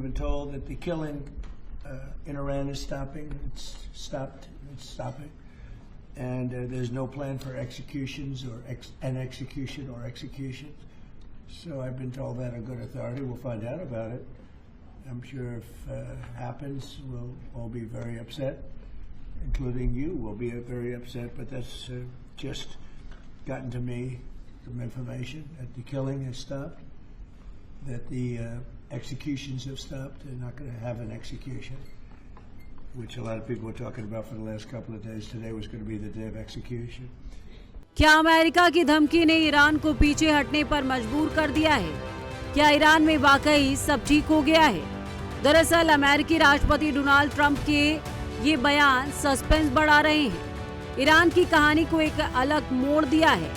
We've been told that the killing in Iran is stopping. It's stopped. It's stopping. And there's no plan for executions or executions. So I've been told that on good authority. We'll find out about it. I'm sure if it happens, we'll all be very upset, including you will be very upset. But that's just gotten to me, some information that the killing has stopped, that the executions have stopped. They're not going to have an execution, which a lot of people were talking about for the last couple of days. Today was going to be the day of execution. क्या America की धमकी ने Iran को पीछे हटने पर मजबूर कर दिया है? क्या ईरान में वाकई सब ठीक हो गया है? दरअसल अमेरिकी राष्ट्रपति डोनाल्ड ट्रंप के ये बयान सस्पेंस बढ़ा रहे हैं। ईरान की कहानी को एक अलग मोड़ दिया है।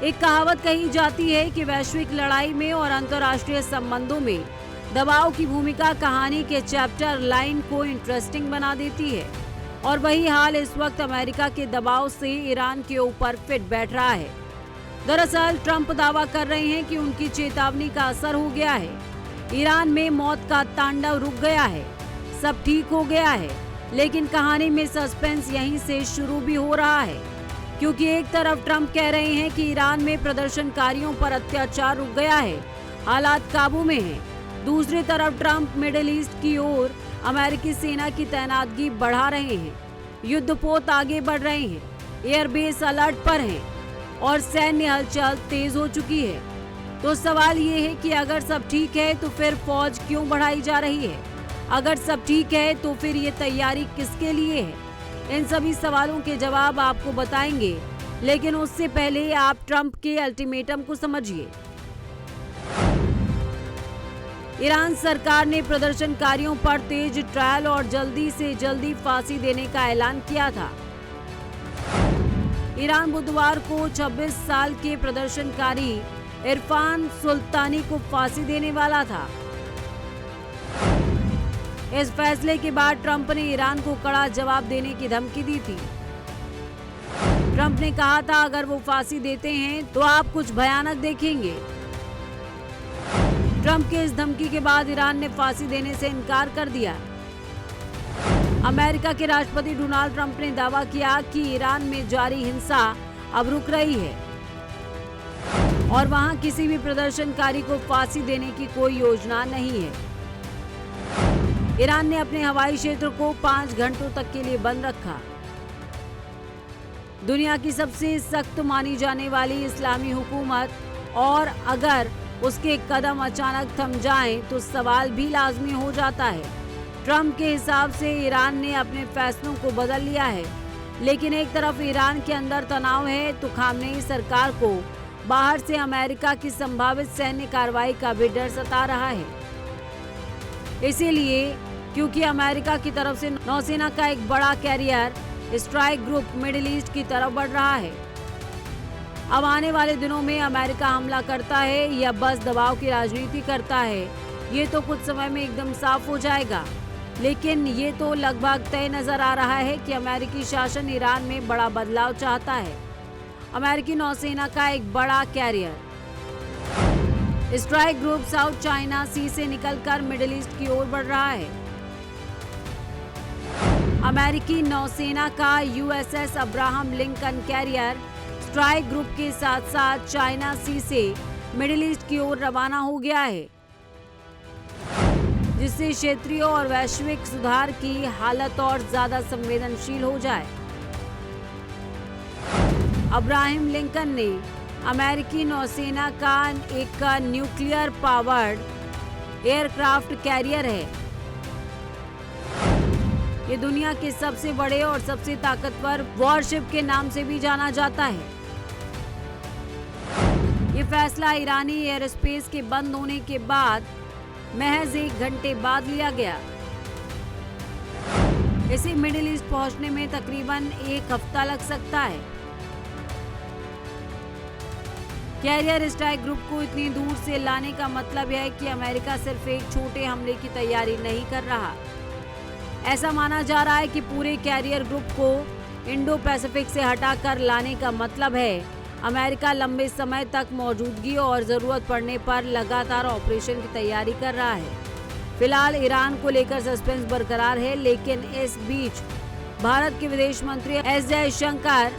एक कहावत कही जाती है कि वैश्विक लड़ाई में और अंतर्राष्ट्रीय संबंधों में दबाव की भूमिका कहानी के चैप्टर लाइन को इंटरेस्टिंग बना देती है, और वही हाल इस वक्त अमेरिका के दबाव से ईरान के ऊपर फिट बैठ रहा है। दरअसल ट्रंप दावा कर रहे हैं कि उनकी चेतावनी का असर हो गया है। ईरान में मौत का तांडव रुक गया है, सब ठीक हो गया है। लेकिन कहानी में सस्पेंस यहीं से शुरू भी हो रहा है, क्योंकि एक तरफ ट्रंप कह रहे हैं कि ईरान में प्रदर्शनकारियों पर अत्याचार रुक गया है, हालात काबू में हैं। दूसरी तरफ ट्रंप मिडिल ईस्ट की ओर अमेरिकी सेना की तैनातगी बढ़ा रहे हैं, युद्धपोत आगे बढ़ रहे हैं, एयरबेस अलर्ट पर हैं और सैन्य हलचल तेज हो चुकी है। तो सवाल ये है कि अगर सब ठीक है तो फिर फौज क्यों बढ़ाई जा रही है? अगर सब ठीक है तो फिर ये तैयारी किसके लिए है? इन सभी सवालों के जवाब आपको बताएंगे, लेकिन उससे पहले आप ट्रंप के अल्टीमेटम को समझिए। ईरान सरकार ने प्रदर्शनकारियों पर तेज ट्रायल और जल्दी से जल्दी फांसी देने का ऐलान किया था। ईरान बुधवार को 26 साल के प्रदर्शनकारी इरफान सुल्तानी को फांसी देने वाला था। इस फैसले के बाद ट्रंप ने ईरान को कड़ा जवाब देने की धमकी दी थी। ट्रंप ने कहा था, अगर वो फांसी देते हैं तो आप कुछ भयानक देखेंगे। ट्रंप के इस धमकी के बाद ईरान ने फांसी देने से इनकार कर दिया। अमेरिका के राष्ट्रपति डोनाल्ड ट्रंप ने दावा किया कि ईरान में जारी हिंसा अब रुक रही है और वहां किसी भी प्रदर्शनकारी को फांसी देने की कोई योजना नहीं है। ईरान ने अपने हवाई क्षेत्र को 5 घंटों तक के लिए बंद रखा। दुनिया की सबसे सख्त मानी जाने वाली इस्लामी हुकूमत, और अगर उसके कदम अचानक थम जाएं तो सवाल भी लाजमी हो जाता है। ट्रंप के हिसाब से ईरान ने अपने फैसलों को बदल लिया है, लेकिन एक तरफ ईरान के अंदर तनाव है तो खामनेई सरकार को बाहर से अमेरिका की संभावित सैन्य कार्रवाई का भी डर सता रहा है। इसीलिए क्योंकि अमेरिका की तरफ से नौसेना का एक बड़ा carrier strike group middle east की तरफ बढ़ रहा है। अब आने वाले दिनों में अमेरिका हमला करता है या बस दबाव की राजनीति करता है, ये तो कुछ समय में एकदम साफ हो जाएगा। लेकिन ये तो लगभग तय नजर आ रहा है कि अमेरिकी शासन ईरान में बड़ा बदलाव चाहता है। अमेरिकी नौसेना का एक बड़ा carrier strike group South China Sea से निकलकर मिडिल ईस्ट की ओर बढ़ रहा है। अमेरिकी नौसेना का USS Abraham Lincoln career strike group के साथ साथ चाइना सी से मिडिल ईस्ट की ओर रवाना हो गया है, जिससे क्षेत्रीय और वैश्विक सुधार की हालत और ज्यादा संवेदनशील हो जाए। अब्राहम लिंकन ने अमेरिकी नौसेना का एक न्यूक्लियर पावर्ड एयरक्राफ्ट कैरियर है। ये दुनिया के सबसे बड़े और सबसे ताकतवर वॉरशिप के नाम से भी जाना जाता है। ये फैसला ईरानी एयर स्पेस के बंद होने के बाद महज 1 घंटे बाद लिया गया। इसे मिडिल ईस्ट पहुंचने में तकरीबन 1 हफ्ता लग सकता है। कैरियर स्ट्राइक ग्रुप को इतनी दूर से लाने का मतलब यह है कि अमेरिका सिर्फ एक छोटे हमले की तैयारी नहीं कर रहा। ऐसा माना जा रहा है कि पूरे कैरियर ग्रुप को इंडो पैसिफिक से हटाकर लाने का मतलब है अमेरिका लंबे समय तक मौजूदगी और जरूरत पड़ने पर लगातार ऑपरेशन की तैयारी कर रहा है। फिलहाल ईरान को लेकर सस्पेंस बरकरार है, लेकिन इस बीच भारत के विदेश मंत्री एस जयशंकर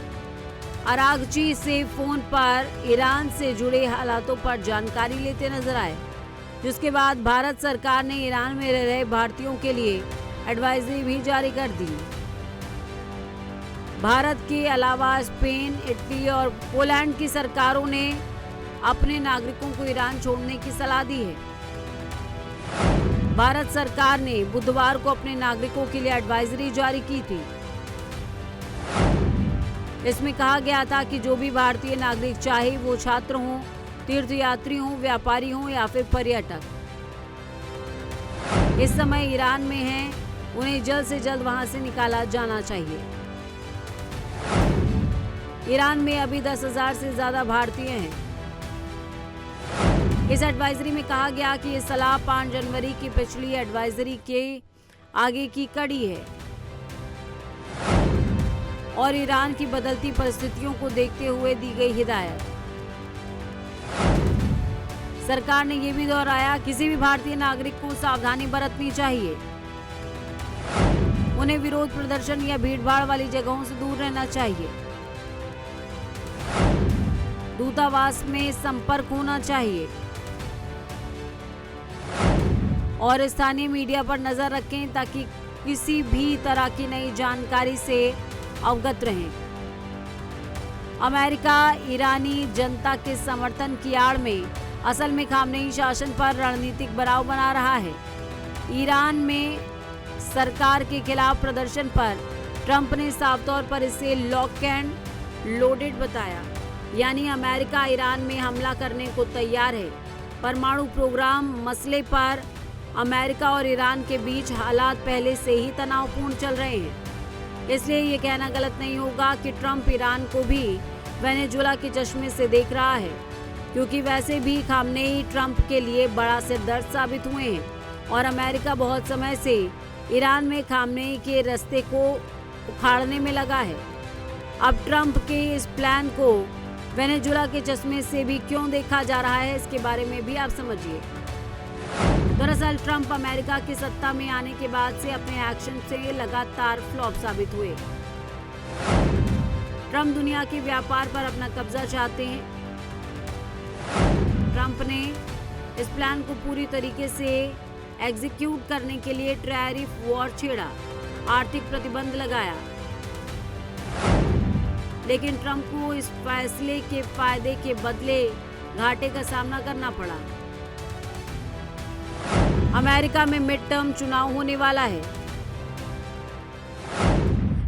अरागची से फोन पर ईरान से जुड़े हालातों पर जानकारी लेते नजर आए, जिसके बाद भारत सरकार ने ईरान में रह रहे भारतीयों के लिए एडवाइजरी भी जारी कर दी। भारत के अलावा स्पेन, इटली और पोलैंड की सरकारों ने अपने नागरिकों को ईरान छोड़ने की सलाह दी है। भारत सरकार ने बुधवार को अपने नागरिकों के लिए एडवाइजरी जारी की थी। इसमें कहा गया था कि जो भी भारतीय नागरिक, चाहे वो छात्र हों, तीर्थयात्री हों, व्यापारी हों या फिर पर्यटक, इस समय ईरान में हैं, उन्हें जल्द से जल्द वहां से निकाला जाना चाहिए। ईरान में अभी 10,000 से ज्यादा भारतीय हैं। इस एडवाइजरी में कहा गया कि ये सलाह 5 जनवरी की पिछली एडवाइजरी के आगे की कड़ी है और ईरान की बदलती परिस्थितियों को देखते हुए दी गई हिदायत। सरकार ने यह भी दोहराया, किसी भी भारतीय नागरिक को सावधानी बरतनी चाहिए। उन्हें विरोध प्रदर्शन या भीड़भाड़ वाली जगहों से दूर रहना चाहिए। दूतावास में संपर्क होना चाहिए और स्थानीय मीडिया पर नजर रखें ताकि किसी भी तरह की नई जानकारी से अवगत रहें। अमेरिका ईरानी जनता के समर्थन की आड़ में असल में खामनेई शासन पर रणनीतिक बराव बना रहा है। ईरान में सरकार के खिलाफ प्रदर्शन पर ट्रंप ने साफ तौर पर इसे लॉक एंड लोडेड बताया, यानी अमेरिका ईरान में हमला करने को तैयार है। परमाणु प्रोग्राम मसले पर अमेरिका और ईरान के बीच हालात पहले से ही तनावपूर्ण चल रहे हैं, इसलिए ये कहना गलत नहीं होगा कि ट्रंप ईरान को भी वेनेजुएला के चश्मे से देख रहा है, क्योंकि वैसे भी खामनेई ट्रंप के लिए बड़ा सिरदर्द साबित हुए हैं और अमेरिका बहुत समय से ईरान में खामनेई के रास्ते को उखाड़ने में लगा है। अब ट्रंप के इस प्लान को वेनेजुएला के चश्मे से भी क्यों देखा जा रहा है, इसके बारे में भी आप समझिए। दरअसल ट्रंप अमेरिका की सत्ता में आने के बाद से अपने एक्शन से लगातार फ्लॉप साबित हुए। ट्रंप दुनिया के व्यापार पर अपना कब्जा चाहते हैं। ट्रंप ने इस प्लान को पूरी तरीके से एग्जीक्यूट करने के लिए टैरिफ वॉर छेड़ा, आर्थिक प्रतिबंध लगाया, लेकिन ट्रंप को इस फैसले के फायदे के बदले घाटे का सामना करना पड़ा। अमेरिका में मिड टर्म चुनाव होने वाला है,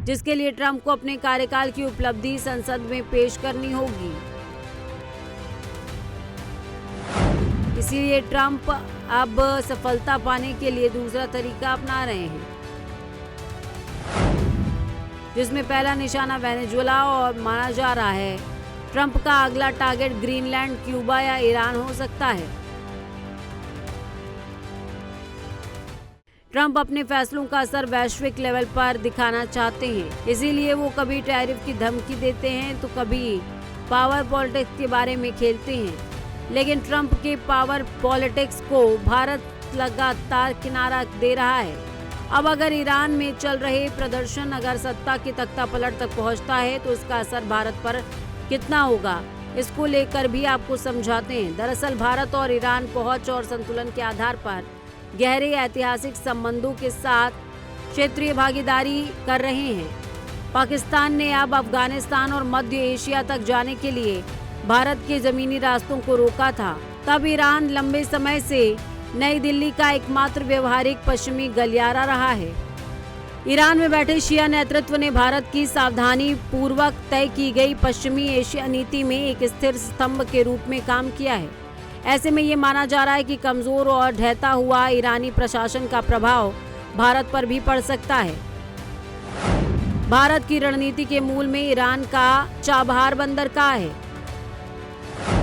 जिसके लिए ट्रंप को अपने कार्यकाल की उपलब्धि संसद में पेश करनी होगी। इसीलिए ट्रंप अब सफलता पाने के लिए दूसरा तरीका अपना रहे हैं, जिसमें पहला निशाना वेनेजुएला और माना जा रहा है। ट्रंप का अगला टारगेट ग्रीनलैंड, क्यूबा या ईरान हो सकता है। ट्रंप अपने फैसलों का असर वैश्विक लेवल पर दिखाना चाहते हैं, इसीलिए वो कभी टैरिफ की धमकी देते हैं तो कभी पावर पॉलिटिक्स के बारे में खेलते हैं। लेकिन ट्रंप के पावर पॉलिटिक्स को भारत लगातार किनारा दे रहा है। अब अगर ईरान में चल रहे प्रदर्शन अगर सत्ता की तख्ता पलट तक पहुंचता है तो इसका असर भारत पर कितना होगा, इसको लेकर भी आपको समझाते हैं। दरअसल भारत और ईरान पहुंच और संतुलन के आधार पर गहरे ऐतिहासिक संबंधों के साथ क्षेत्रीय भागीदारी कर रहे हैं। पाकिस्तान ने अब अफगानिस्तान और मध्य एशिया तक जाने के लिए भारत के जमीनी रास्तों को रोका था। तब ईरान लंबे समय से नई दिल्ली का एकमात्र व्यवहारिक पश्चिमी गलियारा रहा है। ईरान में बैठे शिया नेतृत्व ने भारत की सावधानी पूर्वक तय की गई पश्चिमी एशिया नीति में एक स्थिर स्तंभ के रूप में काम किया है। ऐसे में ये माना जा रहा है कि कमजोर और ढहता हुआ ईरानी प्रशासन का प्रभाव भारत पर भी पड़ सकता है। भारत की रणनीति के मूल में ईरान का चाबहार बंदरगाह है,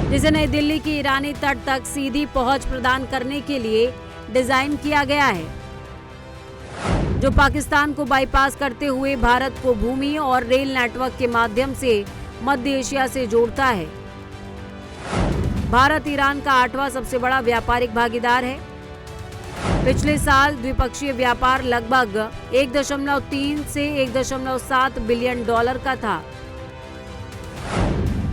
जिसे नई दिल्ली की ईरानी तट तक सीधी पहुंच प्रदान करने के लिए डिजाइन किया गया है, जो पाकिस्तान को बाईपास करते हुए भारत को भूमि और रेल नेटवर्क के माध्यम से मध्य एशिया से जोड़ता है। भारत ईरान का 8वां सबसे बड़ा व्यापारिक भागीदार है। पिछले साल द्विपक्षीय व्यापार लगभग 1.3 से 1.7 बिलियन डॉलर का था।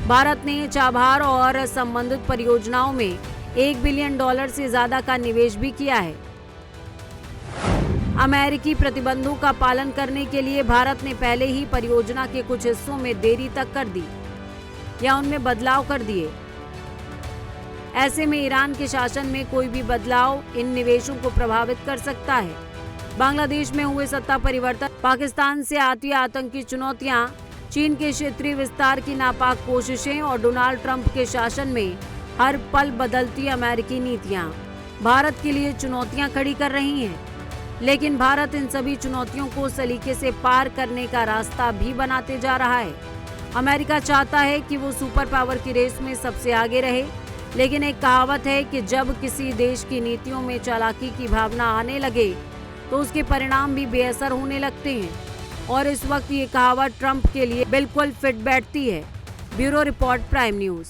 भारत ने चाबहार और संबंधित परियोजनाओं में 1 बिलियन डॉलर से ज्यादा का निवेश भी किया है। अमेरिकी प्रतिबंधों का पालन करने के लिए भारत ने पहले ही परियोजना के कुछ हिस्सों में देरी तक कर दी या उनमें बदलाव कर दिए। ऐसे में ईरान के शासन में कोई भी बदलाव इन निवेशों को प्रभावित कर सकता है। बांग्लादेश में हुए सत्ता परिवर्तन, पाकिस्तान से आती आतंकी चुनौतियां, चीन के क्षेत्रीय विस्तार की नापाक कोशिशें और डोनाल्ड ट्रंप के शासन में हर पल बदलती अमेरिकी नीतियां भारत के लिए चुनौतियां खड़ी कर रही हैं। लेकिन भारत इन सभी चुनौतियों को सलीके से पार करने का रास्ता भी बनाते जा रहा है। अमेरिका चाहता है कि वो सुपर पावर की रेस में सबसे आगे रहे, लेकिन एक कहावत है कि जब किसी देश की नीतियों में चालाकी की भावना आने लगे तो उसके परिणाम भी बेअसर होने लगते हैं, और इस वक्त ये कहावत ट्रंप के लिए बिल्कुल फिट बैठती है। Bureau report, prime news.